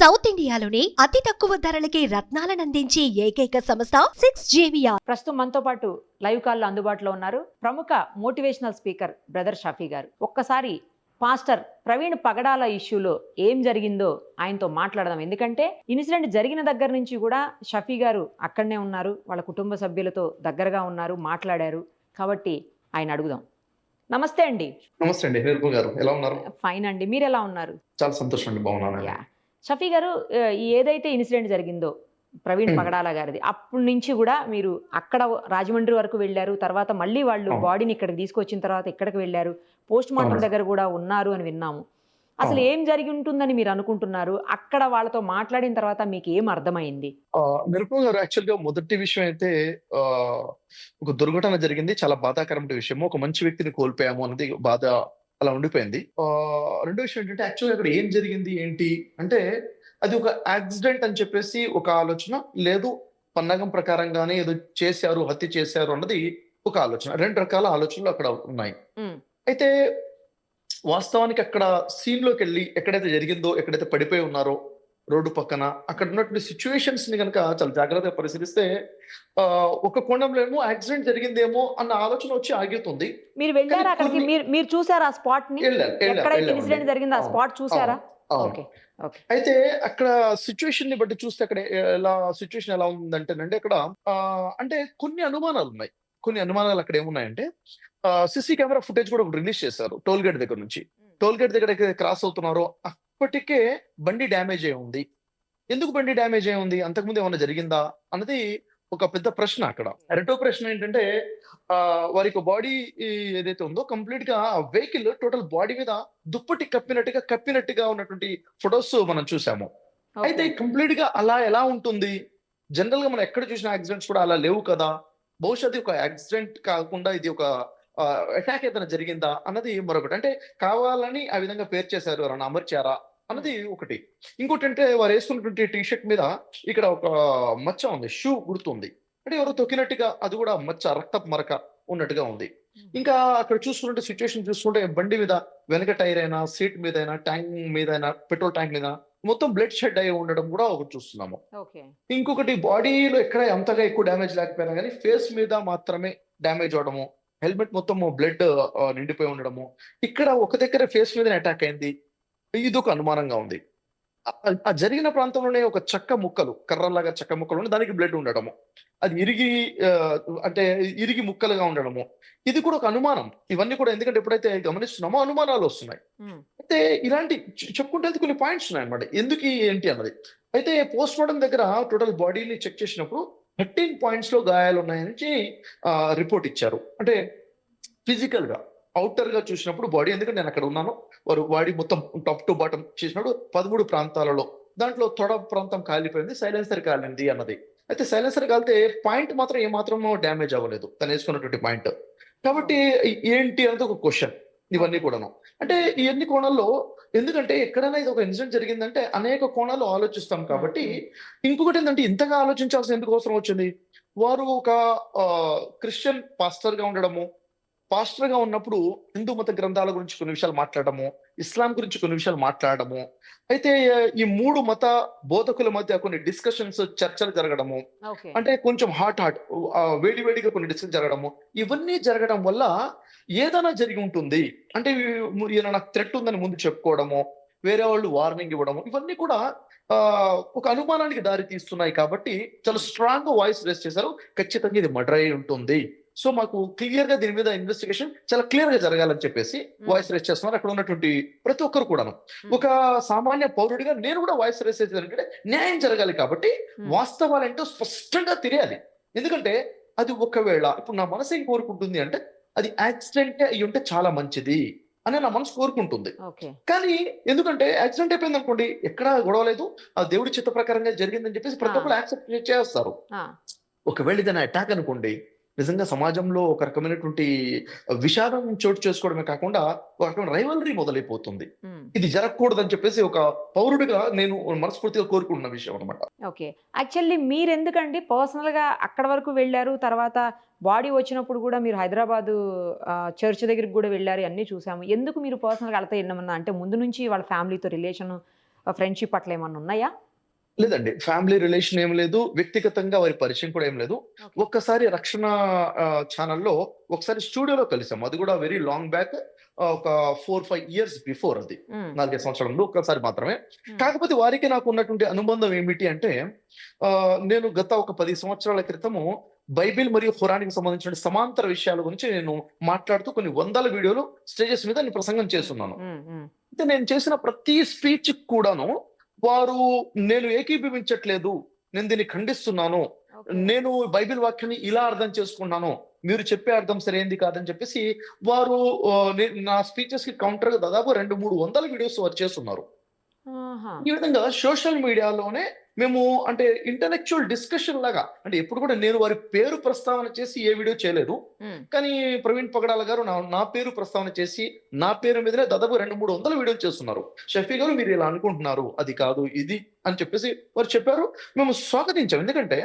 South ఇండియాలోని అతి తక్కువ ధరలకి రత్నాలనందించే ఏకైక సంస్థ 6JVR. ప్రస్తుతం మనతో పాటు లైవ్ కాల్లో అందుబాటులో ఉన్నారు ప్రముఖ మోటివేషనల్ స్పీకర్ బ్రదర్ షఫీ గారు. ఒక్కసారి పాస్టర్ ప్రవీణ్ పగడాల ఇష్యూలో ఏం జరిగిందో ఆయనతో మాట్లాడదాం. ఎందుకంటే ఇన్సిడెంట్ జరిగిన దగ్గర నుంచి కూడా షఫీ గారు అక్కడనే ఉన్నారు, వాళ్ళ కుటుంబ సభ్యులతో దగ్గరగా ఉన్నారు, మాట్లాడారు. కాబట్టి ఆయన అడుగుదాం. నమస్తే అండి. నమస్తే అండి నిర్మల్ గారు, ఎలా ఉన్నారు? ఫైన్ అండి, మీరు ఎలా ఉన్నారు? చాలా సంతోషం అండి, బాగున్నాను. యా, షఫీ గారు, ఏదైతే ఇన్సిడెంట్ జరిగిందో ప్రవీణ్ పగడాల గారిది, అప్పటి నుంచి కూడా మీరు అక్కడ రాజమండ్రి వరకు వెళ్ళారు. తర్వాత మళ్ళీ వాళ్ళు బాడీని ఇక్కడికి తీసుకొచ్చిన తర్వాత ఇక్కడికి వెళ్ళారు, పోస్ట్ మార్టం దగ్గర కూడా ఉన్నారు అని విన్నాము. అసలు ఏం జరిగి ఉంటుందని మీరు అనుకుంటున్నారు? అక్కడ వాళ్ళతో మాట్లాడిన తర్వాత మీకు ఏం అర్థమైంది? నిర్మల్ గారు, యాక్చువల్ గా మొదటి విషయం అయితే ఒక దుర్ఘటన జరిగింది, చాలా బాధాకరమైన విషయము. ఒక మంచి వ్యక్తిని కోల్పోయాము అన్నది బాధ అలా ఉండిపోయింది. రెండో విషయం ఏంటంటే, యాక్చువల్గా అక్కడ ఏం జరిగింది ఏంటి అంటే, అది ఒక యాక్సిడెంట్ అని చెప్పేసి ఒక ఆలోచన, లేదు పన్నగం ప్రకారంగానే ఏదో చేశారు, హత్య చేశారు అన్నది ఒక ఆలోచన. రెండు రకాల ఆలోచనలు అక్కడ ఉన్నాయి. అయితే వాస్తవానికి అక్కడ సీన్ లోకి వెళ్ళి ఎక్కడైతే జరిగిందో, ఎక్కడైతే పడిపోయి ఉన్నారో రోడ్డు పక్కన, అక్కడ ఉన్నటువంటి సిచ్యువేషన్స్ ని కనుక చాలా జాగ్రత్తగా పరిశీలిస్తే ఒక కోణంలో ఏమో యాక్సిడెంట్ జరిగిందేమో అన్న ఆలోచన వచ్చి ఆగుతుంది. మీరు వెళ్ళారా అక్కడికి? మీరు చూసారా ఆ స్పాట్ ని? ఎక్కడైతే ఇన్సిడెంట్ జరిగిందో ఆ స్పాట్ చూసారా? ఓకే. అయితే అక్కడ సిచ్యువేషన్ ని బట్టి చూస్తే అక్కడ సిచ్యువేషన్ ఎలా ఉందంటేనండి, అక్కడ అంటే కొన్ని అనుమానాలు ఉన్నాయి. కొన్ని అనుమానాలు అక్కడ ఏమున్నాయంటే, సిసి కెమెరా ఫుటేజ్ కూడా రిలీజ్ చేశారు టోల్ గేట్ దగ్గర నుంచి. టోల్ గేట్ దగ్గర క్రాస్ అవుతున్నారో అప్పటికే బండి డ్యామేజ్ అయి ఉంది. ఎందుకు బండి డ్యామేజ్ అయి ఉంది, అంతకుముందు ఏమైనా జరిగిందా అన్నది ఒక పెద్ద ప్రశ్న. అక్కడ రెండో ప్రశ్న ఏంటంటే, వారికి బాడీ ఏదైతే ఉందో కంప్లీట్ గా వెహికల్ టోటల్ బాడీ మీద దుప్పటి కప్పినట్టుగా ఉన్నటువంటి ఫొటోస్ మనం చూసాము. అయితే కంప్లీట్ గా అలా ఎలా ఉంటుంది? జనరల్ గా మనం ఎక్కడ చూసిన యాక్సిడెంట్స్ కూడా అలా లేవు కదా. బహుశా అది ఒక యాక్సిడెంట్ కాకుండా ఇది ఒక అటాక్ ఏదైనా జరిగిందా అన్నది మరొకటి. అంటే కావాలని ఆ విధంగా పేరు చేశారు, ఎవరైనా అమర్చారా అన్నది ఒకటి. ఇంకోటి అంటే, వారు వేసుకున్నటువంటి టీషర్ట్ మీద ఇక్కడ ఒక మచ్చ ఉంది, షూ గుర్తుంది. అంటే ఎవరో తొక్కినట్టుగా, అది కూడా మచ్చ, రక్తపు మరక ఉన్నట్టుగా ఉంది. ఇంకా అక్కడ చూసుకుంటే సిచ్యువేషన్ చూసుకుంటే, బండి మీద వెనక టైర్ అయినా, సీట్ మీద అయినా, ట్యాంక్ మీద అయినా, పెట్రోల్ ట్యాంక్ మీద మొత్తం బ్లడ్ షెడ్ అయి ఉండడం కూడా ఒకటి చూస్తున్నాము. ఇంకొకటి, బాడీలో ఎక్కడ అంతగా ఎక్కువ డ్యామేజ్ లేకపోయినా కానీ ఫేస్ మీద మాత్రమే డ్యామేజ్ అవడము, హెల్మెట్ మొత్తం బ్లడ్ నిండిపోయి ఉండడము, ఇక్కడ ఒక దగ్గర ఫేస్ మీద అటాక్ అయింది, ఇది ఒక అనుమానంగా ఉంది. ఆ జరిగిన ప్రాంతంలోనే ఒక చెక్క ముక్కలు, కర్రలాగా చెక్క ముక్కలు ఉండి దానికి బ్లడ్ ఉండడము, అది ఇరిగి ముక్కలుగా ఉండడము, ఇది కూడా ఒక అనుమానం. ఇవన్నీ కూడా ఎందుకంటే ఎప్పుడైతే గమనిస్తున్నామో అనుమానాలు వస్తున్నాయి. అయితే ఇలాంటి చెప్పుకుంటే కొన్ని పాయింట్స్ ఉన్నాయి అన్నమాట, ఎందుకు ఏంటి అన్నది. అయితే పోస్ట్ మార్టం దగ్గర టోటల్ బాడీని చెక్ చేసినప్పుడు 13 పాయింట్స్ లో గాయాలు ఉన్నాయని రిపోర్ట్ ఇచ్చారు. అంటే ఫిజికల్ గా, అవుటర్ గా చూసినప్పుడు బాడీ, ఎందుకంటే నేను అక్కడ ఉన్నాను, వారు బాడీ మొత్తం టాప్ టు బాటం చేసినప్పుడు 13 ప్రాంతాలలో, దాంట్లో తొడ ప్రాంతం కాలిపోయింది, సైలెన్సర్ కాలింది అన్నది. అయితే సైలెన్సర్ కాలితే పాయింట్ మాత్రం ఏమాత్రం డ్యామేజ్ అవ్వలేదు, తను వేసుకున్నటువంటి పాయింట్. కాబట్టి ఏంటి అనేది ఒక క్వశ్చన్. ఇవన్నీ కూడాను అంటే ఇవన్నీ కోణాల్లో, ఎందుకంటే ఎక్కడైనా ఇది ఒక ఇన్సిడెంట్ జరిగిందంటే అనేక కోణాలు ఆలోచిస్తాం. కాబట్టి ఇంకొకటి ఏంటంటే, ఇంతగా ఆలోచించాల్సిన ఎందుకు అవసరం వచ్చింది? వారు ఒక క్రిస్టియన్ పాస్టర్ గా ఉండడము, పాస్టర్ గా ఉన్నప్పుడు హిందూ మత గ్రంథాల గురించి కొన్ని విషయాలు మాట్లాడము, ఇస్లాం గురించి కొన్ని విషయాలు మాట్లాడము, అయితే ఈ 3 మత బోధకుల మధ్య కొన్ని డిస్కషన్స్, చర్చలు జరగడము, అంటే కొంచెం వేడివేడిగా కొన్ని డిస్కషన్ జరగడము, ఇవన్నీ జరగడం వల్ల ఏదైనా జరిగి ఉంటుంది. అంటే నాకు థ్రెట్ ఉందని ముందు చెప్పుకోవడము, వేరే వాళ్ళు వార్నింగ్ ఇవ్వడము, ఇవన్నీ కూడా ఒక అనుమానానికి దారి తీస్తున్నాయి. కాబట్టి చాలా స్ట్రాంగ్ గా వాయిస్ రేస్ చేశారు, ఖచ్చితంగా ఇది మర్డర్ అయి ఉంటుంది, సో మాకు క్లియర్ గా దీని మీద ఇన్వెస్టిగేషన్ చాలా క్లియర్ గా జరగాలని చెప్పేసి వాయిస్ రేస్ చేస్తున్నారు అక్కడ ఉన్నటువంటి ప్రతి ఒక్కరు కూడాను. ఒక సామాన్య పౌరుడిగా నేను కూడా వాయిస్ రేస్ చేసేదంటే, న్యాయం జరగాలి కాబట్టి వాస్తవాలేంటో స్పష్టంగా తెలియాలి. ఎందుకంటే అది ఒకవేళ ఇప్పుడు నా మనసు ఏం కోరుకుంటుంది అంటే, అది యాక్సిడెంట్ అయ్యి ఉంటే చాలా మంచిది అని నా మనసు కోరుకుంటుంది. కానీ ఎందుకంటే యాక్సిడెంట్ అయిపోయింది అనుకోండి, ఎక్కడా గొడవ లేదు, ఆ దేవుడి చిత్త ప్రకారంగా జరిగిందని చెప్పేసి ప్రతి ఒక్కరు యాక్సెప్ట్ చేస్తారు. ఒకవేళ ఇదైనా అటాక్ అనుకోండి, నిజంగా సమాజంలో ఒక రకమైనటువంటి విషాదం చోటు చేసుకోవడమే కాకుండా ఒక రకమైన రైవలరీ మొదలైపోతుంది. ఇది జరగకూడదని చెప్పేసి ఒక పౌరుడిగా నేను మనస్ఫూర్తిగా కోరుకుంటున్న విషయం అనమాట. ఓకే, యాక్చువల్లీ మీరు ఎందుకండి పర్సనల్ గా అక్కడ వరకు వెళ్ళారు, తర్వాత బాడీ వచ్చినప్పుడు కూడా మీరు హైదరాబాద్ చర్చ్ దగ్గరికి కూడా వెళ్ళారు, అన్నీ చూసాము. ఎందుకు మీరు పర్సనల్ గా వెళ్తే ఎన్నమన్నా అంటే, ముందు నుంచి వాళ్ళ ఫ్యామిలీతో రిలేషన్ ఫ్రెండ్షిప్ అట్లా ఏమన్నా ఉన్నాయా? లేదండి. ఫ్యామిలీ రిలేషన్ ఏం లేదు. వ్యక్తిగతంగా వారి పరిచయం కూడా ఏం లేదు. ఓకే. ఒక్కసారి రక్షణ ఛానెల్‌లో ఒకసారి స్టూడియోలో కలిసాము. అది కూడా వెరీ లాంగ్ బ్యాక్. ఒక 4, 5 ఇయర్స్ బిఫోర్ అది. హ్మ్. 4, 5 సంవత్సరాల ముందు ఒక్కసారి మాత్రమే. హ్మ్. కాకపోతే వారికి నాకు ఉన్నటువంటి అనుబంధం ఏమిటి అంటే నేను గత ఒక 10 సంవత్సరాల క్రితము బైబిల్ మరియు ఖురాన్‌కి సంబంధించిన సమాంతర విషయాల గురించి నేను మాట్లాడుతూ కొన్ని వందల వీడియోలు స్టేజెస్ మీద నేను ప్రసంగం చేస్తున్నాను. హ్మ్. హ్మ్. అయితే నేను చేసిన ప్రతి స్పీచ్‌కి కూడాను వారు నేను ఏకీభవించట్లేదు. నేను దీన్ని ఖండిస్తున్నాను. ఓకే. నేను బైబిల్ వాక్యాన్ని ఇలా అర్థం చేసుకున్నాను. మీరు చెప్పే అర్థం సరైనది కాదని చెప్పేసి వారు నా స్పీచెస్‌కి కౌంటర్‌గా దాదాపు 2, 300 వీడియోస్ వారు చేసున్నారు. ఆహా! ఈ విధంగా సోషల్ మీడియాలోనే మేము అంటే ఇంటలెక్చువల్ డిస్కషన్ లాగా అంటే ఎప్పుడు కూడా నేను వారి పేరు ప్రస్తావన చేసి ఏ వీడియో చేయలేదు. హ్మ్. కానీ ప్రవీణ్ పగడాల గారు నా పేరు ప్రస్తావన చేసి నా పేరు మీదనే దాదాపు 2, 300 వీడియోలు చేస్తున్నారు. షఫీ గారు మీరు ఇలా అనుకుంటున్నారు. అది కాదు ఇది అని చెప్పేసి వారు చెప్పారు. మేము స్వాగతించాం. ఎందుకంటే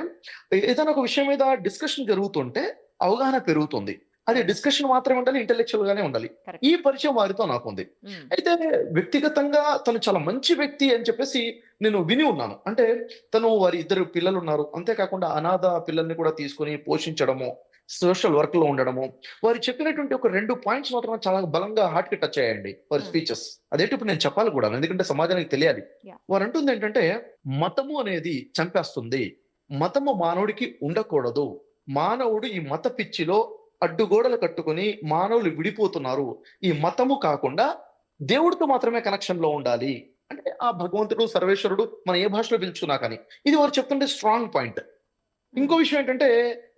ఏదైనా ఒక విషయం మీద డిస్కషన్ జరుగుతుంటే అవగాహన పెరుగుతుంది. అది డిస్కషన్ మాత్రమే ఉండాలి. ఇంటెలెక్చువల్ గానే ఉండాలి. కరెక్ట్. ఈ పరిచయం వారితో నాకుంది. హ్మ్. అయితే వ్యక్తిగతంగా తను చాలా మంచి వ్యక్తి అని చెప్పేసి నేను విని ఉన్నాను. అంటే తను వారి 2 పిల్లలున్నారు. అంతేకాకుండా అనాథ పిల్లల్ని కూడా తీసుకొని పోషించడము, సోషల్ వర్క్‌లో ఉండడము. వారు చెప్పినటువంటి ఒక 2 పాయింట్స్ మాత్రం చాలా బలంగా హార్ట్‌కి టచ్ అయ్యాయండి వారి హ్మ్. స్పీచెస్. అదేంటో ఇప్పుడు నేను చెప్పాలి కూడా. ఎందుకంటే సమాజానికి తెలియాలి. యాహ్! వారంటుందేంటంటే మతము అనేది చంపేస్తుంది. మతము మానవుడికి ఉండకూడదు. మానవుడు ఈ మత పిచ్చిలో అడ్డుగోడలు కట్టుకొని మానవులు విడిపోతున్నారు. ఈ మతము కాకుండా దేవుడితో మాత్రమే కనెక్షన్‌లో ఉండాలి. అంటే ఆ భగవంతుడు, సర్వేశ్వరుడు మనం ఏ భాషలో పిలుచుకున్నా కానీ. ఇది వారు చెప్తుంటే స్ట్రాంగ్ పాయింట్. ఇంకో విషయం ఏంటంటే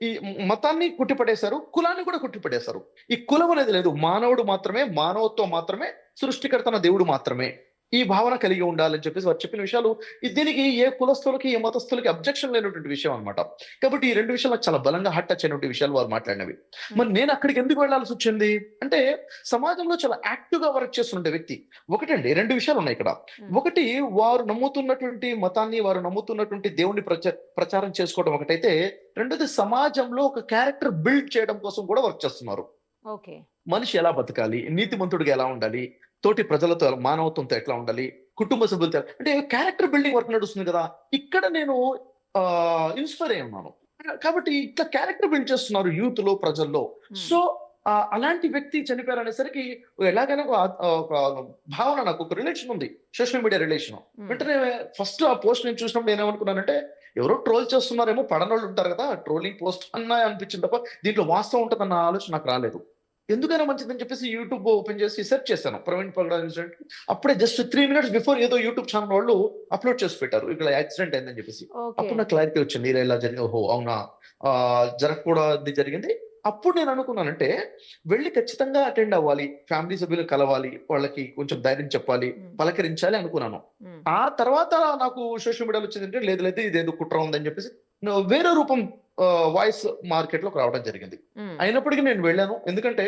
ఈ మతాన్ని కొట్టిపడేశారు. కులాన్ని కూడా కొట్టిపడేశారు. ఈ కులం అనేది లేదు. మానవుడు మాత్రమే, మానవత్వం మాత్రమే, సృష్టికర్త దేవుడు మాత్రమే. ఈ భావన కలిగి ఉండాలని చెప్పేసి వారు చెప్పిన విషయాలు దీనికి ఏ కులస్తులకి, ఏ మతస్థులకి అబ్జెక్షన్ లేనటువంటి విషయం అన్నమాట. కాబట్టి ఈ 2 విషయాలు నాకు చాలా బలంగా హార్ట్ టచ్ అయినటువంటి విషయాలు వారు మాట్లాడినవి. మరి నేను అక్కడికి ఎందుకు వెళ్ళాల్సొచ్చింది? అంటే సమాజంలో చాలా యాక్టివ్‌గా వర్క్ చేస్తున్న వ్యక్తి. ఒకటండి 2 విషయాలు ఉన్నాయి ఇక్కడ. ఒకటి వారు నమ్ముతున్నటువంటి మతాన్ని, వారు నమ్ముతున్నటువంటి దేవుడిని ప్రచారం చేసుకోవడం ఒకటైతే, రెండోది సమాజంలో ఒక క్యారెక్టర్ బిల్డ్ చేయడం కోసం కూడా వర్క్ చేస్తున్నారు. ఓకే. మనిషి ఎలా బతకాలి? నీతిమంతుడిగా ఎలా ఉండాలి? తోటి ప్రజలతో మానవత్వంతో ఎట్లా ఉండాలి? కుటుంబ సభ్యులతో అంటే క్యారెక్టర్ బిల్డింగ్ వర్క్ నడుస్తుంది కదా! ఇక్కడ నేను ఇన్‌స్పైర్ అయ్యి ఉన్నాను. కాబట్టి ఇట్లా క్యారెక్టర్ బిల్డ్ చేస్తున్నారు యూత్‌లో, ప్రజల్లో. హ్మ్. సో, అలాంటి వ్యక్తి చనిపోయారనేసరికి ఎలాగైనా ఒక భావన నాకు ఒక రిలేషన్ ఉంది. Social media relation. హ్మ్. వెంటనే ఫస్ట్ ఆ పోస్ట్ నేను చూసినప్పుడు నేనేమనుకున్నానంటే, ఎవరో ట్రోల్ చేస్తున్నారేమో పడనోళ్ళు ఉంటారు కదా! ట్రోలింగ్ పోస్ట్ అన్నా అనిపించింది తప్ప దీంట్లో వాస్తవం ఉంటదన్న ఆలోచన నాకు రాలేదు. ఎందుకైనా మంచిదని చెప్పేసి యూట్యూబ్ ఓపెన్ చేసి సెర్చ్ చేశాను. ప్రవీణ్ పగడాల ఇన్సిడెంట్. అప్పుడే జస్ట్ 3 మినిట్స్ బిఫోర్ ఏదో యూట్యూబ్ ఛానల్ వాళ్ళు అప్‌లోడ్ చేసి పెట్టారు. ఇక్కడ యాక్సిడెంట్ అయిందని చెప్పేసి. ఓకే. అప్పుడు నాకు క్లారిటీ వచ్చింది. ఇలా జరిగింది. ఓహో! అవునా! జరగకూడనిది జరిగింది. అప్పుడు నేను అనుకున్నానంటే వెళ్లి ఖచ్చితంగా అటెండ్ అవ్వాలి. ఫ్యామిలీ సభ్యులను కలవాలి. వాళ్ళకి కొంచెం ధైర్యం చెప్పాలి. హ్మ్. పలకరించాలి అనుకున్నాను. హ్మ్. ఆ తర్వాత నాకు సోషల్ మీడియాలో వచ్చిందంటే లేదు లేదు ఇదేదో కుట్ర ఉందని చెప్పేసి వేరే రూపం వాయిస్ మార్కెట్‌లోకి రావడం జరిగింది. హ్మ్. అయినప్పటికీ నేను వెళ్ళాను. ఎందుకంటే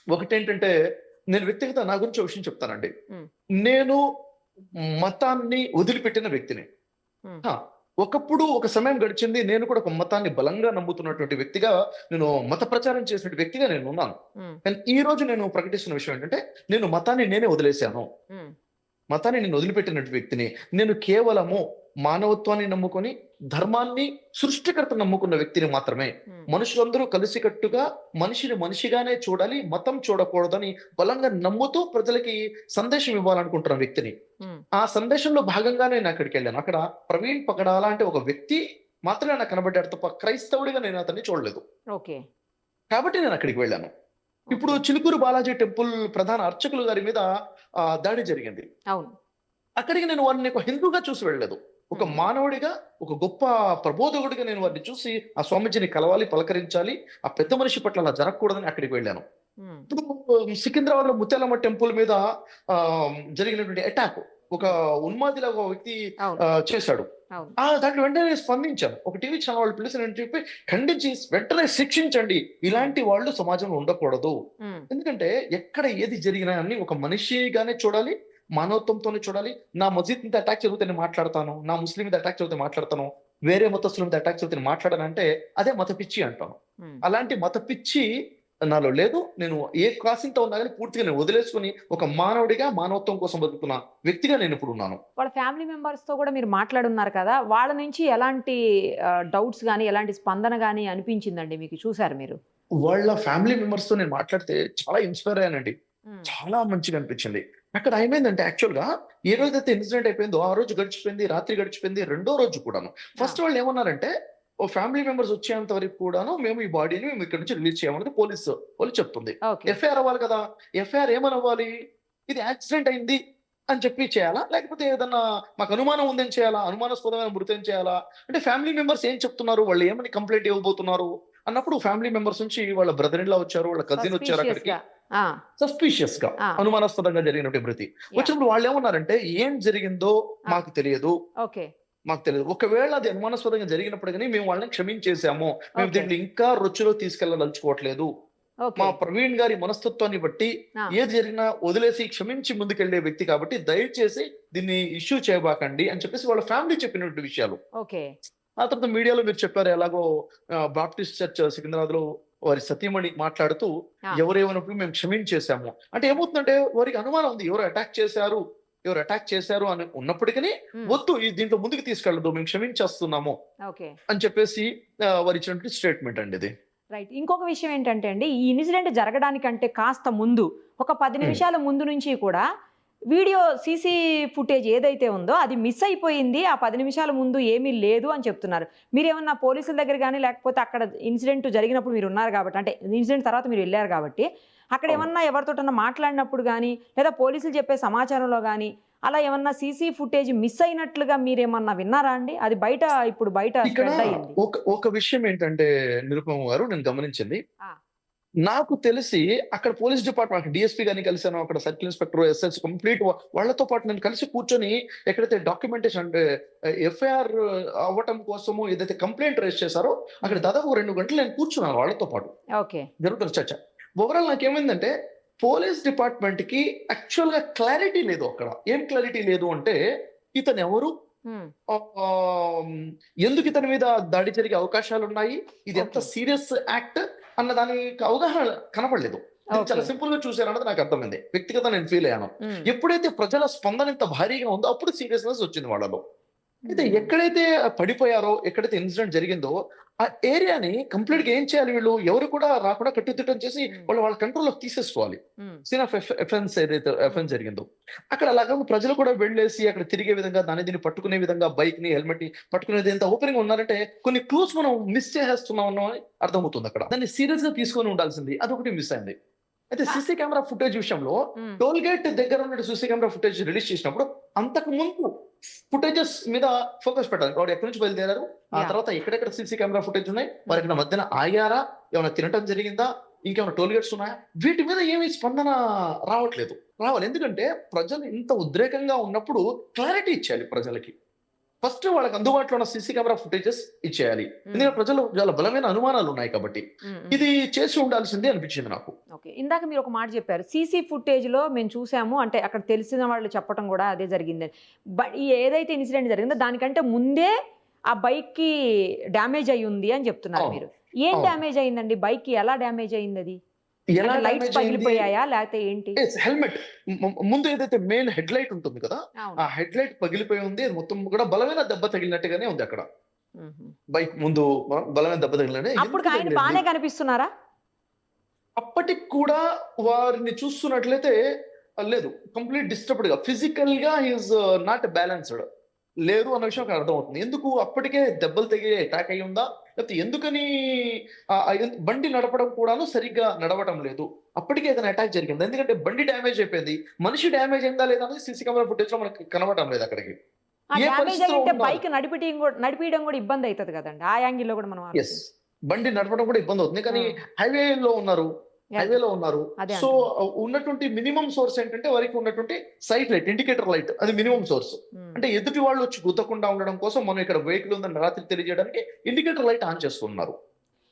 ఒకటేంటంటే నేను వ్యక్తిగత నా గురించి ఒక విషయం చెప్తానండి. హ్మ్. నేను మతాన్ని వదిలిపెట్టిన వ్యక్తిని. హ్మ్. ఆ! ఒకప్పుడు ఒక సమయం గడిచింది. నేను కూడా ఒక మతాన్ని బలంగా నమ్ముతున్నటువంటి వ్యక్తిగా నేను మత ప్రచారం చేసిన వ్యక్తిగా నేనున్నాను. హ్మ్. కానీ ఈ రోజు నేను ప్రకటిస్తున్న విషయం ఏంటంటే నేను మతాన్ని నేనే వదిలేశాను. హ్మ్. మతాన్ని నేను వదిలిపెట్టినటువంటి వ్యక్తిని. నేను కేవలము మానవత్వాన్ని నమ్ముకొని, ధర్మాన్ని, సృష్టికర్త నమ్ముకున్న వ్యక్తిని మాత్రమే. హ్మ్. మనుషులందరూ కలిసికట్టుగా మనిషిని మనిషిగానే చూడాలి, మతం చూడకూడదని బలంగా నమ్ముతూ ప్రజలకి సందేశం ఇవ్వాలనుకుంటున్న వ్యక్తిని. హ్మ్. ఆ సందేశంలో భాగంగానే నేను అక్కడికెళ్ళాను. అక్కడ ప్రవీణ్ పగడాల అంటే ఒక వ్యక్తి మాత్రమే నాకు కనబడ్డాడు తప్ప క్రైస్తవుడిగా నేను అతన్ని చూడలేదు. ఓకే. కాబట్టి నేను అక్కడికి వెళ్ళాను. ఇప్పుడు ఓకే. చిలుకూరు బాలాజీ టెంపుల్ ప్రధాన అర్చకులు గారి మీద దాడి జరిగింది. అవును. అక్కడికి నేను వారిని ఒక హిందూగా చూసి వెళ్ళలేదు. ఒక హ్మ్. మానవుడిగా, ఒక గొప్ప ప్రబోధకుడిగా నేను వారిని చూసి ఆ స్వామీజీని కలవాలి, పలకరించాలి. ఆ పెద్ద మనిషి పట్ల అలా జరగకూడదని అక్కడికి వెళ్ళాను. హ్మ్. ఇప్పుడు సికింద్రాబాద్‌లో ముత్యాలమ్మ టెంపుల్ మీద జరిగినటువంటి అటాక్ ఒక ఉన్మాదిలాగా ఒక వ్యక్తి అవును. చేశాడు. అవును. దాంట్లో వెంటనే నేను స్పందించాను. ఒక టీవీ ఛానల్ వాళ్ళు పిలిచారని చెప్పి ఖండించి వెంటనే శిక్షించండి. ఇలాంటి వాళ్ళు సమాజంలో ఉండకూడదు. హ్మ్. ఎందుకంటే ఎక్కడ ఏది జరిగినా అని ఒక మనిషిగానే చూడాలి. మానవత్వంతోనే చూడాలి. నా మసీద్ మీద అటాక్ జరిగితే నేను మాట్లాడతాను. నా ముస్లిం మీద అటాక్ జరిగితే మాట్లాడతాను. వేరే మతస్థుల మీద అటాక్ జరిగితే నేను మాట్లాడనంటే అదే మత పిచ్చి అంటాను. హ్మ్. అలాంటి మత పిచ్చి నాలో లేదు. నేను ఏ కాసింత ఉన్నా కానీ పూర్తిగా నేను వదిలేసుకొని ఒక మానవుడిగా మానవత్వం కోసం బతుకుతున్న వ్యక్తిగా నేను ఇప్పుడు ఉన్నాను. వాళ్ళ ఫ్యామిలీ మెంబర్స్ తో కూడా మీరు మాట్లాడున్నారు కదా, వాళ్ళ నుంచి ఎలాంటి డౌట్స్ గానీ ఎలాంటి స్పందన గానీ అనిపించిందండి మీకు, చూసారు మీరు? వాళ్ళ ఫ్యామిలీ మెంబర్స్ తో నేను మాట్లాడితే చాలా ఇన్స్పైర్ అయ్యానండి. చాలా మంచిగా అనిపించింది. అక్కడ ఏమైందంటే యాక్చువల్ గా ఏ రోజైతే ఇన్సిడెంట్ అయిపోయిందో ఆ రోజు గడిచిపోయింది, రాత్రి గడిచిపోయింది, రెండో రోజు కూడాను. ఫస్ట్ వాళ్ళు ఏమన్నారంటే ఓ ఫ్యామిలీ మెంబర్స్ వచ్చేంత వరకు కూడాను మేము ఈ బాడీని మేము ఇక్కడ నుంచి రిలీజ్ చేయమన్నది వాళ్ళు చెప్తుంది. ఓకే. ఎఫ్ఐఆర్ అవ్వాలి కదా, ఎఫ్ఐఆర్ ఏమనవ్వాలి, ఇది యాక్సిడెంట్ అయింది అని చెప్పి చేయాలా, లేకపోతే ఏదన్నా మాకు అనుమానం ఉందని చేయాలా, అనుమానాస్పదమైన మృతి ఏం చేయాలా అంటే ఫ్యామిలీ మెంబర్స్ ఏం చెప్తున్నారు, వాళ్ళు ఏమని కంప్లైంట్ ఇవ్వబోతున్నారు అన్నప్పుడు ఫ్యామిలీ మెంబర్స్ నుంచి వాళ్ళ బ్రదర్ ఇన్ లా వచ్చారు, వాళ్ళ కజిన్ వచ్చారు Suspicious అక్కడికి. గా. ఆ, సస్పీషియస్ గా ఆ. అనుమానాస్పదంగా జరిగినటువంటి మృతి వచ్చినప్పుడు వాళ్ళు ఏమన్నారంటే ఏం జరిగిందో మాకు తెలియదు, ఓకే. ఒకవేళ అది అనుమానాస్పదంగా జరిగినప్పటికీ మేము వాళ్ళని క్షమించేసాము, మేము Okay. దీంట్లో ఇంకా రొచ్చులో తీసుకెళ్లదలుచుకోవట్లేదు, ఓకే. మా ప్రవీణ్ గారి మనస్తత్వాన్ని బట్టి ఆ. ఏది జరిగినా వదిలేసి క్షమించి ముందుకెళ్లే వ్యక్తి కాబట్టి దయచేసి దీన్ని ఇష్యూ చేయబాకండి అని చెప్పేసి వాళ్ళ ఫ్యామిలీ చెప్పినటువంటి విషయాలు. ఓకే. ఆ తర్వాత మీడియాలో మీరు చెప్పారు ఎలాగో బాప్టిస్ట్ చర్చ్ సికింద్రాబాద్ లో వారి సతీమణి మాట్లాడుతూ ఆ. ఎవరేమన్నప్పుడు మేము క్షమించేసాము అంటే ఏమవుతుందంటే వారికి అనుమానం ఉంది ఎవరు అటాక్ చేశారు అని ఉన్నప్పటికీ ఉమ్, వద్దు దీంట్లో ముందుకు తీసుకెళ్ళదు, మేము క్షమించేస్తున్నాము ఓకే. అని చెప్పేసి వారు ఇచ్చినటువంటి స్టేట్మెంట్ అండి ఇది. రైట్. ఇంకొక విషయం ఏంటంటే అండి, ఈ ఇన్సిడెంట్ జరగడానికంటే కాస్త ముందు ఒక 10 నిమిషాల ముందు నుంచి కూడా వీడియో సీసీ ఫుటేజ్ ఏదైతే ఉందో అది మిస్ అయిపోయింది, ఆ 10 నిమిషాల ముందు ఏమీ లేదు అని చెప్తున్నారు. మీరేమన్నా పోలీసుల దగ్గర కానీ లేకపోతే అక్కడ ఇన్సిడెంట్ జరిగినప్పుడు మీరు ఉన్నారు కాబట్టి, అంటే ఇన్సిడెంట్ తర్వాత మీరు వెళ్ళారు కాబట్టి అక్కడ ఏమన్నా ఎవరితోటన్నా మాట్లాడినప్పుడు కానీ లేదా పోలీసులు చెప్పే సమాచారంలో కానీ అలా ఏమన్నా సీసీ ఫుటేజ్ మిస్ అయినట్లుగా మీరేమన్నా విన్నారా అండి? అది ఇప్పుడు బయట ఇక్కడ స్ప్రెడ్ అయ్యింది. ఒక విషయం ఏంటంటే నిరుపమ గారు నేను గమనించింది, ఆ. నాకు తెలిసి అక్కడ పోలీస్ డిపార్ట్మెంట్ డిఎస్పీ గారిని కలిసాను, అక్కడ సర్కిల్ ఇన్స్పెక్టర్ ఎస్ఎస్ కంప్లీట్ వాళ్ళతో పాటు నేను కలిసి కూర్చొని ఎక్కడైతే డాక్యుమెంటేషన్ అంటే ఎఫ్ఐఆర్ అవ్వటం కోసము ఏదైతే కంప్లైంట్ రేస్ చేశారో అక్కడ దాదాపు 2 గంటలు నేను కూర్చున్నాను వాళ్ళతో పాటు. ఓకే. జరుగుతున్న చర్చ ఓవరాల్ నాకేమైందంటే పోలీస్ డిపార్ట్మెంట్ కి యాక్చువల్ గా క్లారిటీ లేదు. అక్కడ ఏం క్లారిటీ లేదు అంటే ఇతను ఎవరు, ఉమ్, ఎందుకు ఇతని మీద దాడి జరిగే అవకాశాలు ఉన్నాయి, ఇది ఎంత Okay. సీరియస్ యాక్ట్ అన్న దానికి అవగాహన కనపడలేదు. నేను చాలా Okay. సింపుల్ గా చూశానన్నది నాకు అర్థమైంది, వ్యక్తిగతంగా నేను ఫీల్ అయ్యాను. ఉమ్, ఎప్పుడైతే ప్రజల స్పందన ఇంత భారీగా ఉందో అప్పుడు సీరియస్నెస్ వచ్చింది వాళ్ళలో. అయితే ఎక్కడైతే పడిపోయారో, ఎక్కడైతే ఇన్సిడెంట్ జరిగిందో ఆ ఏరియాని కంప్లీట్ గా ఏం చేయాలి, వీళ్ళు ఎవరు కూడా రాకుండా కట్టుదిట్టం చేసి వాళ్ళ కంట్రోల్లోకి తీసేసుకోవాలి. ఉమ్, సీన్ ఆఫ్ ఎఫెన్స్ ఏదైతే ఎఫెన్స్ జరిగిందో అక్కడ అలాగా ప్రజలు కూడా వెళ్ళేసి అక్కడ తిరిగే విధంగా దీన్ని పట్టుకునే విధంగా బైక్ ని హెల్మెట్ ని పట్టుకునేది ఎంత ఓపెనింగ్ ఉన్నారంటే కొన్ని క్లూస్ మనం మిస్ చేసేస్తున్నాం అని అర్థమవుతుంది. అక్కడ దాన్ని సీరియస్ గా తీసుకొని ఉండాల్సింది అదొకటి మిస్ అయింది. అయితే సీసీ కెమెరా ఫుటేజ్ విషయంలో ఉమ్, టోల్ గేట్ దగ్గర ఉన్న సీసీ కెమెరా ఫుటేజ్ రిలీజ్ చేసినప్పుడు అంతకు ముందు ఫుటేజెస్ మీద ఫోకస్ పెట్టాలి. వాడు ఎక్కడి నుంచి బయలుదేరారు, ఆ Yeah. తర్వాత ఎక్కడెక్కడ సీసీ కెమెరా ఫుటేజ్ ఉన్నాయి, వారి ఇక్కడ మధ్యన ఆగారా, ఏమైనా తినటం జరిగిందా, ఇంకేమైనా టోల్ గేట్స్ ఉన్నాయా, వీటి మీద ఏమీ స్పందన రావాలి. ఎందుకంటే ప్రజలు ఇంత ఉద్రేకంగా ఉన్నప్పుడు క్లారిటీ ఇచ్చేయాలి ప్రజలకి. ఫస్ట్ వాళ్ళకి అందుబాటులో ఉన్న సీసీ కెమెరా ఫుటేజెస్ ఇచ్చేయాలి, ఎందుకంటే ప్రజలు చాలా బలమైన అనుమానాలు ఉన్నాయి కాబట్టి ఉమ్, ఉమ్. ఇది చేసి ఉండాల్సిందే అనిపించింది నాకు. ఓకే. ఇందాక మీరు ఒక మాట చెప్పారు, సీసీ ఫుటేజ్లో మేము చూసాము అంటే అక్కడ తెలిసిన వాళ్ళు చెప్పడం కూడా అదే జరిగింది. బట్ ఈ ఏదైతే ఇన్సిడెంట్ జరిగిందో దానికంటే ముందే ఆ బైక్కి డ్యామేజ్ అయి ఉంది అని చెప్తున్నారు అవును. మీరు. ఏం అవును. డ్యామేజ్ అయిందండి, బైక్కి ఎలా డ్యామేజ్ అయింది? అది ఎలా లైట్స్ damage అయింది? పగిలిపోయాయా లేకపోతే ఏంటి? హెల్మెట్ ముందు ఏదైతే మెయిన్ హెడ్ లైట్ ఉంటుంది కదా, అవును. ఆ హెడ్ లైట్ పగిలిపోయి ఉంది. అది మొత్తం కూడా బలమైన దెబ్బ తగిలినట్టుగానే ఉంది. అక్కడ ఉహు. బైక్ ముందు బలమైన దెబ్బ తగిలినట్టే. అప్పుడు ఎందుకు ఆయన తగిలింది? బాగానే కనిపిస్తున్నారా? అప్పటికి కూడా వారిని చూస్తున్నట్లయితే లేదు, కంప్లీట్ డిస్టర్బ్డ్ గా ఫిజికల్ గా ఈజ్ నాట్ బ్యాలెన్స్డ్ లేరు అన్న విషయం అక్కడ అర్థమవుతుంది. ఎందుకు అప్పటికే దెబ్బలు తగిలి అటాక్ అయి ఉందా, లేకపోతే ఎందుకని బండి నడపడం కూడాను సరిగ్గా నడవటం లేదు, అప్పటికే ఏదైనా అటాక్ జరిగింది. ఎందుకంటే బండి డ్యామేజ్ అయిపోయింది, మనిషి డ్యామేజ్ అయిందా లేదా అనేది సీసీ కెమెరా ఫుటేజ్ లో మనకి కనబడటం లేదు. అక్కడికి ఆ ఏ డ్యామేజ్ పరిస్థితిలో అయ్యింటే ఉన్నారు? బైక్ నడిపించడం కూడా ఇబ్బంది అవుతుంది కదండి, ఆ యాంగిల్లో కూడా మనం ఎస్, బండి నడపడం కూడా ఇబ్బంది అవుతుంది. కానీ ఆ. హైవేలో ఉన్నారు, అదే సో ఉన్నటువంటి మినిమం సోర్స్ ఏంటంటే వారికి ఉన్నటువంటి సైట్ లైట్, ఇండికేటర్ లైట్, అది మినిమం సోర్స్. అంటే ఎదుటి వాళ్ళు వచ్చి గుద్దకుండా ఉండడం కోసం మనం ఇక్కడ వెహికల్ ఉందని రాత్రి తెలియజేయడానికి ఇండికేటర్ లైట్ ఆన్ చేస్తున్నారు.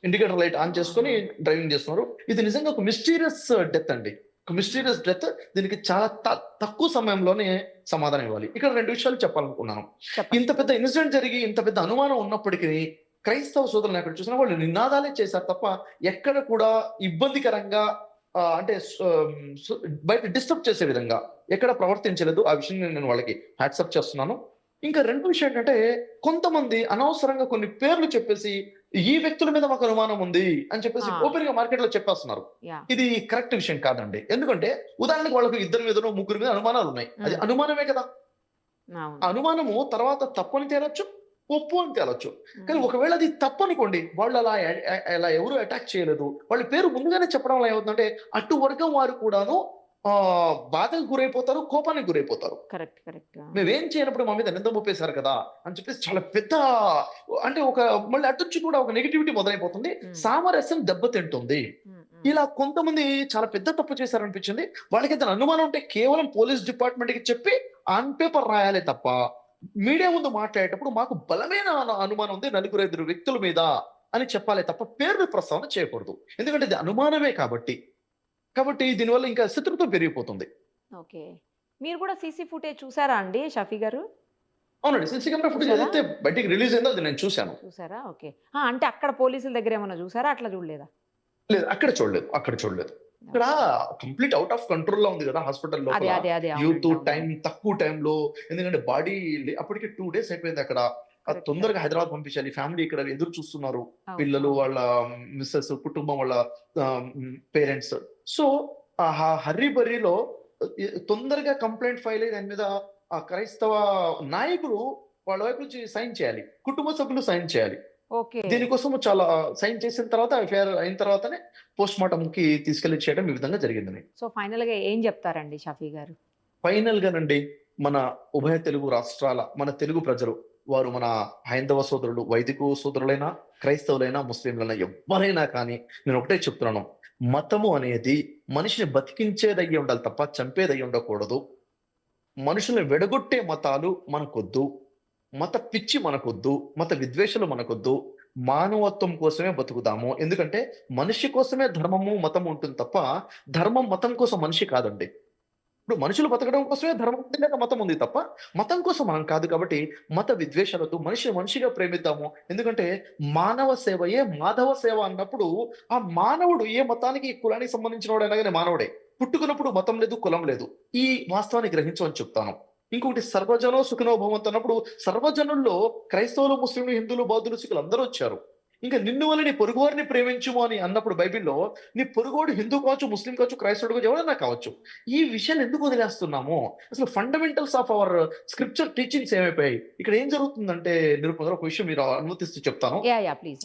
ఇండికేటర్ లైట్ ఆన్ చేసుకొని డ్రైవింగ్ చేస్తున్నారు. ఇది నిజంగా ఒక మిస్టీరియస్ డెత్ అండి, ఒక మిస్టీరియస్ డెత్. దీనికి చాలా తక్కువ సమయంలోనే సమాధానం ఇవ్వాలి. ఇక్కడ 2 విషయాలు చెప్పాలనుకున్నాను. చెప్పండి. ఇంత పెద్ద ఇన్సిడెంట్ జరిగి ఇంత పెద్ద అనుమానం ఉన్నప్పటికీ క్రైస్తవ సోదరులను ఎక్కడ చూసినా వాళ్ళు నినాదాలే చేశారు తప్ప ఎక్కడ కూడా ఇబ్బందికరంగా అంటే బయట డిస్టర్బ్ చేసే విధంగా ఎక్కడ ప్రవర్తించలేదు. ఆ విషయం నేను వాళ్ళకి హ్యాట్సప్ చేస్తున్నాను. ఇంకా రెండో విషయం ఏంటంటే, కొంతమంది అనవసరంగా కొన్ని పేర్లు చెప్పేసి ఈ వ్యక్తుల మీద మాకు అనుమానం ఉంది అని చెప్పేసి ఆ. ఓపెన్ గా మార్కెట్ లో చెప్పేస్తున్నారు. యాహ్! ఇది కరెక్ట్ విషయం కాదండి. ఎందుకంటే ఉదాహరణకు వాళ్ళకు ఇద్దరి మీదనో ముగ్గురు మీద అనుమానాలు ఉన్నాయి. అది అనుమానమే కదా. అవును. అనుమానము తర్వాత తప్పు అని తేలొచ్చు, ఒప్పు అని తేలొచ్చు. కానీ హ్మ్. ఒకవేళ అది తప్పు అనుకోండి, వాళ్ళు అలా ఎవరు అటాక్ చేయలేదు. వాళ్ళ పేరు ముందుగానే చెప్పడం వల్ల ఏమవుతుందంటే అటు వర్గం వారు కూడాను బాధకు గురైపోతారు, కోపానికి గురైపోతారు. కరెక్ట్. కరెక్ట్. మేమేం చేయనప్పుడు మా మీద నింద మోపేశారు కదా అని చెప్పేసి చాలా పెద్ద అంటే మళ్ళీ అటొచ్చి కూడా ఒక నెగటివిటీ మొదలైపోతుంది. సామరస్యం దెబ్బతింటుంది. ఇలా కొంతమంది చాలా పెద్ద తప్పు చేశారనిపించింది. వాళ్ళకి ఏదైనా అనుమానం ఉంటే కేవలం పోలీస్ డిపార్ట్మెంట్ కి చెప్పి ఆన్ పేపర్ రాయాలి తప్ప మీడియా ముందు మాట్లాడేటప్పుడు మాకు బలమైన అనుమానం ఉంది 4-5 వ్యక్తుల మీద అని చెప్పాలి తప్ప పేర్లు ప్రస్తావన చేయకూడదు. ఎందుకంటే ఇది అనుమానమే కాబట్టి దీనివల్ల ఇంకా శత్రుత్వం పెరిగిపోతుంది. ఓకే. మీరు కూడా సీసీ ఫుటేజ్ చూసారా అండి షఫీ గారు? అవునండి. సీసీ కెమెరా ఫుటేజ్ చూసారా? ఏదైతే బయటికి రిలీజ్ అయిందో అది నేను చూశాను. చూసారా? ఓకే. అంటే అక్కడ పోలీసుల దగ్గర ఏమన్నా చూసారా? అట్లా చూడలేదా? లేదు అక్కడ చూడలేదు. ఇక్కడ కంప్లీట్ ఔట్ ఆఫ్ కంట్రోల్ లో ఉంది కదా హాస్పిటల్ అదే. లోపల. అదే. అదే. యూత్ అవునండి. టైం తక్కువ టైంలో ఎందుకంటే బాడీ అప్పటికే 2 డేస్ అయిపోయింది అక్కడ. కరెక్ట్. తొందరగా హైదరాబాద్ పంపించాలి. ఫ్యామిలీ ఇక్కడ ఎదురు చూస్తున్నారు. అవును. పిల్లలు, అవును. వాళ్ళ మిసెస్, కుటుంబం, వాళ్ళ పేరెంట్స్. సో ఆ హర్రీ బరీలో తొందరగా కంప్లైంట్ ఫైల్ అయ్యి దాని మీద ఆ క్రైస్తవ నాయకులు వాళ్ళ వైపు నుంచి సైన్ చేయాలి. కుటుంబ సభ్యులు సైన్ చేయాలి. ఓకే. దీనికోసం చాలా సైన్ చేసిన తర్వాత ఎఫ్ఐఆర్ అయిన తర్వాతనే పోస్ట్ మార్టం కి తీసుకెళ్లి చేయడం ఈ విధంగా జరిగిందని. సో ఫైనల్ గా ఏం చెప్తారండి షఫీ గారు? ఫైనల్ గానండి మన ఉభయ తెలుగు రాష్ట్రాల మన తెలుగు ప్రజలు వారు మన హైందవ సోదరులు, వైదిక సోదరులైనా, క్రైస్తవులైనా, ముస్లింలైనా ఎవ్వరైనా కానీ నేను ఒకటే చెప్తున్నాను. మతము అనేది మనిషిని బతికించేదయ్యి ఉండాలి తప్ప చంపేదయ్యి ఉండకూడదు. మనుషుల్ని వెడగొట్టే మతాలు మనకొద్దు. మత పిచ్చి మనకొద్దు. మత విద్వేషాలు మనకొద్దు. మానవత్వం కోసమే బతుకుదాము. ఎందుకంటే మనిషి కోసమే ధర్మము, మతం ఉంటుంది తప్ప ధర్మం, మతం కోసం మనిషి కాదండి. ఇప్పుడు మనుషులు బతకడం కోసమే ధర్మం ఉంది లేక మతం ఉంది తప్ప మతం కోసం మనం కాదు. కాబట్టి మత విద్వేషాలతో మనిషిగా ప్రేమిద్దాము. ఎందుకంటే మానవ సేవయే మాధవ సేవ అన్నప్పుడు ఆ మానవుడు ఏ మతానికి కులానికి సంబంధించిన వాడైనా కానీ మానవుడే. పుట్టుకున్నప్పుడు మతం లేదు, కులం లేదు. ఈ వాస్తవాన్ని గ్రహించమని చెప్తాను. ఇంకొకటి సర్వజనో సుఖినో భవంతు అన్నప్పుడు సర్వజనుల్లో క్రైస్తవులు, ముస్లింలు, హిందువులు, బౌద్ధులు, సిక్కులు అందరూ వచ్చారు. ఇంకా నిన్ను వల్ల నీ పొరుగువారిని ప్రేమించుము అని అన్నప్పుడు బైబిల్లో నీ పొరుగువాడు హిందూ కావచ్చు, ముస్లిం కావచ్చు, క్రైస్తవుడు కావచ్చు, ఎవరైనా కావచ్చు. ఈ విషయాన్ని ఎందుకు వదిలేస్తున్నాము? అసలు fundamentals of our scripture teachings ఏమైపోయాయి? ఇక్కడ ఏం జరుగుతుందంటే నిరుపమ గారు, ఒక విషయం మీరు అనుమతిస్తూ చెప్తాను. Yeah please.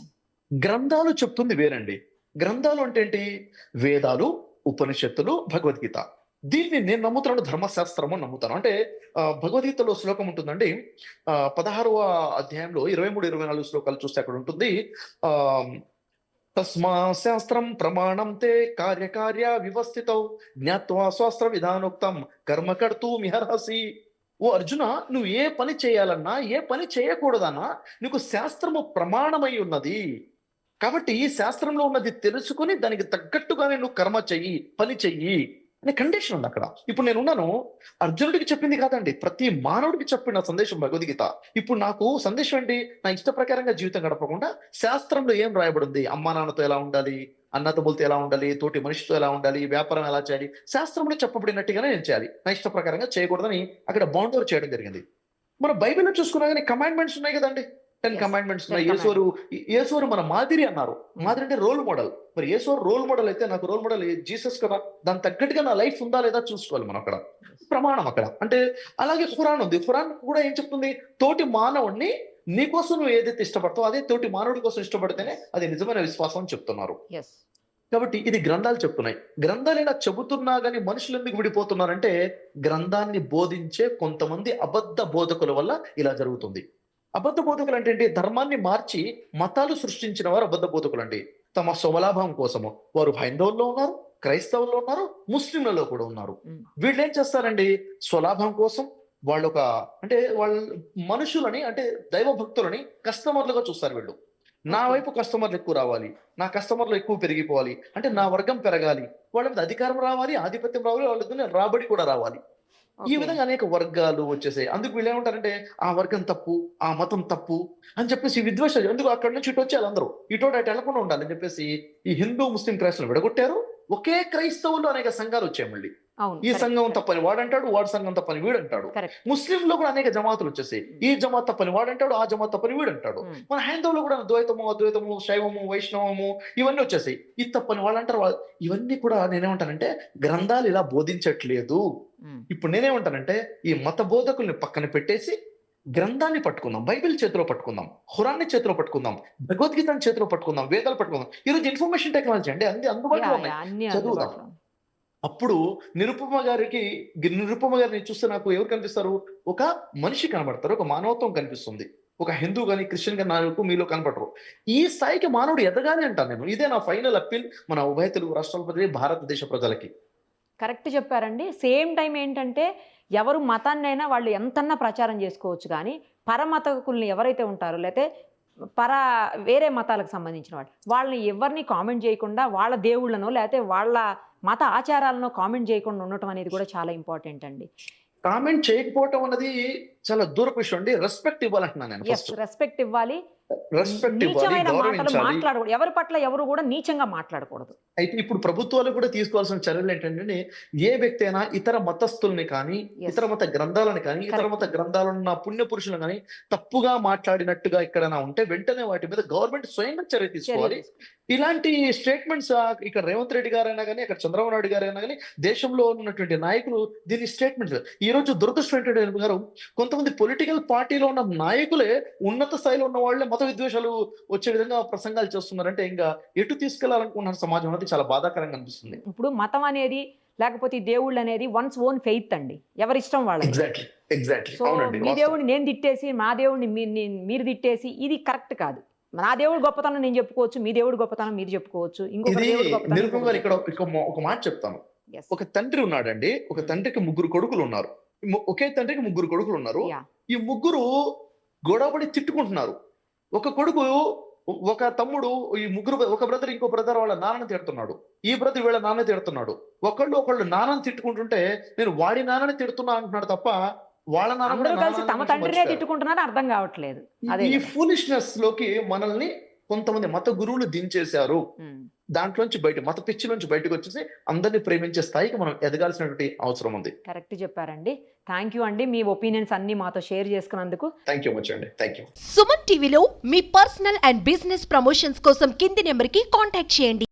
గ్రంథాలు చెప్తుంది వేరండి. గ్రంథాలు అంటే ఏంటి? వేదాలు, ఉపనిషత్తులు, భగవద్గీత. దీన్ని నేను నమ్ముతున్నాను, ధర్మశాస్త్రము నమ్ముతాను. అంటే భగవద్గీతలో శ్లోకం ఉంటుందండి. 16వ అధ్యాయంలో 23-24 శ్లోకాలు చూస్తే అక్కడ ఉంటుంది. ఆ తస్మా శాస్త్రం ప్రమాణం తే కార్యకార్య వివస్థితౌ జ్ఞాత్వా శాస్త్ర విధానోక్తం కర్మ కర్తూ మిహర్హసి. ఓ అర్జున, నువ్వు ఏ పని చేయాలన్నా, ఏ పని చేయకూడదన్నా నీకు శాస్త్రము ప్రమాణమై ఉన్నది. కాబట్టి ఈ శాస్త్రంలో ఉన్నది తెలుసుకొని దానికి తగ్గట్టుగానే నువ్వు కర్మ చెయ్యి, పని చెయ్యి అనే కండిషన్ ఉంది అక్కడ. ఇప్పుడు నేనున్నాను, అర్జునుడికి చెప్పింది కాదండి, ప్రతి మానవుడికి చెప్పిన సందేశం భగవద్గీత. ఇప్పుడు నాకు సందేశం ఏంటి? నా ఇష్ట ప్రకారంగా జీవితం గడపకుండా శాస్త్రంలో ఏం రాయబడింది? అమ్మా నాన్నతో ఎలా ఉండాలి, అన్నదమ్ములతో ఎలా ఉండాలి, తోటి మనిషితో ఎలా ఉండాలి, వ్యాపారం ఎలా చేయాలి, శాస్త్రంలో చెప్పబడినట్టుగానే నేను చేయాలి. నా ఇష్ట ప్రకారంగా చేయకూడదని అక్కడ బౌండరీ చేయడం జరిగింది. మన బైబిల్లో చూసుకున్నా కానీ కమాండ్మెంట్స్ ఉన్నాయి కదండి. 10 Yes, కమాండ్మెంట్స్ 10 ఉన్నాయి. యేసువారు మన మాదిరి అన్నారు. మాదిరి అంటే రోల్ మోడల్. మరి యేసువారు రోల్ మోడల్ అయితే నాకు రోల్ మోడల్ జీసస్ కదా. దాని తగ్గట్టుగా నా లైఫ్ ఉందా లేదా చూసుకోవాలి మనం. అక్కడ ప్రమాణం అక్కడ అంటే. అలాగే ఖురాన్ ఉంది. ఖురాన్ కూడా ఏం చెప్తుంది? తోటి మానవుడిని నీకోసం నువ్వు ఏదైతే ఇష్టపడతావు అదే తోటి మానవుడి కోసం ఇష్టపడితేనే అది నిజమైన విశ్వాసం అని చెప్తున్నారు. కాబట్టి ఇది గ్రంథాలు చెప్తున్నాయి. గ్రంథాలు ఇలా చెబుతున్నా గానీ మనుషులు ఎందుకు విడిపోతున్నారంటే గ్రంథాన్ని బోధించే కొంతమంది అబద్ధ బోధకుల వల్ల ఇలా జరుగుతుంది. అబద్ధ బోధకులు అంటే ఏంటి? ధర్మాన్ని మార్చి మతాలు సృష్టించిన వారు అబద్ధ బోధకులు అండి. తమ స్వలాభం కోసము వారు హైందవుల్లో ఉన్నారు, క్రైస్తవుల్లో ఉన్నారు, ముస్లింలలో కూడా ఉన్నారు. వీళ్ళు ఏం చేస్తారండి? స్వలాభం కోసం వాళ్ళు అంటే వాళ్ళు మనుషులని అంటే దైవ భక్తులని కస్టమర్లుగా చూస్తారు. వీళ్ళు నా వైపు కస్టమర్లు ఎక్కువ రావాలి, నా కస్టమర్లు ఎక్కువ పెరిగిపోవాలి, అంటే నా వర్గం పెరగాలి, వాళ్ళ మీద అధికారం రావాలి, ఆధిపత్యం రావాలి, వాళ్ళ రాబడి కూడా రావాలి. ఈ ఓకే. విధంగా అనేక వర్గాలు వచ్చేసాయి. అందుకు వీళ్ళు ఏమంటారంటే ఆ వర్గం తప్పు, ఆ మతం తప్పు అని చెప్పేసి విద్వేషాలు. ఎందుకు అక్కడి నుంచి ఇటు వచ్చేయాలి అందరూ. ఇటోటి అటు వెళ్లకుండా ఉండాలని చెప్పేసి ఈ హిందూ, ముస్లిం, క్రైస్తవులు విడగొట్టారు. ఒకే క్రైస్తవుల్లో అనేక సంఘాలు వచ్చాయి మళ్ళీ. అవును. ఈ సంఘం తప్పని వాడంటాడు, వాడి సంఘం తప్పని వీడంటాడు. కరెక్ట్. ముస్లింలో కూడా అనేక జమాతులు వచ్చేసాయి. ఈ జమాత్ తప్పని వాడంటాడు, ఆ జమాత్ తప్పని వీడంటాడు. మన హైందవులో కూడా ద్వైతము, అద్వైతము, శైవము, వైష్ణవము ఇవన్నీ వచ్చేసాయి. ఇది తప్పని వాళ్ళు అంటారు. ఇవన్నీ కూడా నేనేమంటానంటే గ్రంథాలు ఇలా బోధించట్లేదు. ఇప్పుడు నేనేమంటానంటే ఈ మత బోధకుల్ని పక్కన పెట్టేసి గ్రంథాన్ని పట్టుకుందాం, బైబిల్ చేతిలో పట్టుకుందాం, ఖురాన్ని చేతిలో పట్టుకుందాం, భగవద్గీతని చేతిలో పట్టుకుందాం, వేదాలు పట్టుకుందాం. ఈరోజు ఇన్ఫర్మేషన్ టెక్నాలజీ అండి అన్ని అందుబాటులో ఉన్నాయి. అన్ని చదువుదాం. అందుబాటులో. అప్పుడు నిరుపమ గారిని చూస్తే నాకు ఎవరు కనిపిస్తారు? ఒక మనిషి కనబడతారు, ఒక మానవత్వం కనిపిస్తుంది. ఒక హిందూ గాని, క్రిస్టియన్ గాని నాకు మీలో కనపడరు. ఈ స్థాయికి మానవుడు ఎదగాలి అంటాను నేను. ఇదే నా ఫైనల్ అప్పీల్ మన ఉభయ తెలుగు రాష్ట్రాలపతి, భారతదేశ ప్రజలకి. కరెక్ట్ చెప్పారండి. సేమ్ టైం ఏంటంటే ఎవరు మతాన్నైనా వాళ్ళు ఎంతన్నా ప్రచారం చేసుకోవచ్చు, కానీ పరమతకుల్ని ఎవరైతే ఉంటారో లేకపోతే వేరే మతాలకు సంబంధించిన వాళ్ళని ఎవరిని కామెంట్ చేయకుండా వాళ్ళ దేవుళ్ళనో లేకపోతే వాళ్ళ మత ఆచారాలను కామెంట్ చేయకుండా ఉండటం అనేది కూడా చాలా ఇంపార్టెంట్ అండి. కామెంట్ చేయకపోవటం అన్నది చాలా దూరపు విషయం అండి. రెస్పెక్ట్ ఇవ్వాలంటున్నాను నేను. ఎస్, రెస్పెక్ట్ ఇవ్వాలి. రెస్పెక్ట్ ఇవ్వాలి, నీచమైన మాటలు గౌరవించాలి. మాట్లాడకూడదు. ఎవరి పట్ల ఎవరు కూడా నీచంగా మాట్లాడకూడదు. అయితే ఇప్పుడు ప్రభుత్వాలు కూడా తీసుకోవాల్సిన చర్యలు ఏంటంటే ఏ వ్యక్తి అయినా ఇతర మతస్థుల్ని కానీ, Yes. ఇతర మత గ్రంథాలను కానీ, ఇతర Correct. మత గ్రంథాలున్న పుణ్య పురుషులను కానీ తప్పుగా మాట్లాడినట్టుగా ఎక్కడైనా ఉంటే వెంటనే వాటి మీద గవర్నమెంట్ స్వయంగా చర్య తీసుకోవాలి. ఇలాంటి స్టేట్మెంట్స్ ఇక్కడ రేవంత్ రెడ్డి గారైనా కానీ, అక్కడ చంద్రబాబు నాయుడు గారైనా కానీ, దేశంలో ఉన్నటువంటి నాయకులు దీని స్టేట్మెంట్స్. ఈ రోజు దురదృష్టం ఏంటంటే గారు, కొంతమంది పొలిటికల్ పార్టీలో ఉన్న నాయకులే ఉన్నత స్థాయిలో ఉన్న వాళ్ళే మత విద్వేషాలు వచ్చే విధంగా ప్రసంగాలు చేస్తున్నారంటే ఇంకా ఎటు తీసుకెళ్లాలనుకున్న సమాజం అనేది చాలా బాధాకరంగా అనిపిస్తుంది. ఇప్పుడు మతం అనేది లేకపోతే ఈ దేవుళ్ళు అనేది వన్స్ ఓన్ ఫెయిత్ అండి, ఎవరిష్టం వాళ్ళది. ఎగ్జాక్ట్లీ సో మీ దేవుడిని నేను తిట్టేసి మా దేవుడిని మీరు తిట్టేసి ఇది కరెక్ట్ కాదు. నా దేవుడు గొప్పతనం నేను చెప్పుకోవచ్చు, మీ దేవుడు గొప్పతనం మీరు చెప్పుకోవచ్చు, ఇంకొక ఇది దేవుడు గొప్పతనం నిరుపమ గారు ఇక్కడ ఇంకొకరు ఒక మాట చెప్తాను. Yes. ఒక తండ్రి ఉన్నాడండి, ఒక తండ్రికి ముగ్గురు కొడుకులు ఉన్నారు. ఒకే తండ్రికి ముగ్గురు కొడుకులు ఉన్నారు. Yeah. ఈ ముగ్గురు గొడవపడి తిట్టుకుంటున్నారు. ఒక కొడుకు, ఒక తమ్ముడు, ఈ ముగ్గురు, ఒక బ్రదర్ ఇంకో బ్రదర్ వాళ్ళ నాన్నని తిడుతున్నాడు, ఈ బ్రదర్ వీళ్ళ నాన్న తిడుతున్నాడు. ఒకళ్ళు నాన్నని తిట్టుకుంటుంటే నేను వాడి నాన్నని తిడుతున్నా అంటున్నాడు తప్ప వాళ్ళ నాన్న కూడా అందరూ కలిసి నాన్న తమ గురించి తండ్రినే మర్చిపోయారు. తిట్టుకుంటున్నారు, అర్థం కావట్లేదు. అదే ఈ కదా. ఫూలిష్నెస్ లోకి మనల్ని కొంతమంది మత గురువులు దించేశారు. ఉమ్. దాంట్లోంచి మత పిచ్చి నుంచి బయటకు వచ్చేసి అందరినీ ప్రేమించే స్థాయికి మనం ఎదగాల్సినటువంటి అవసరం ఉంది. కరెక్ట్ చెప్పారండి. థ్యాంక్ యూ అండి, మీ ఒపీనియన్స్ అన్ని మాతో షేర్ చేసుకున్నందుకు. థ్యాంక్ యూ మచ్ అండి. Thank you. సుమన్ టీవీలో మీ పర్సనల్ అండ్ బిజినెస్ ప్రమోషన్స్ కోసం కింది నెంబర్కి కాంటాక్ట్ చేయండి.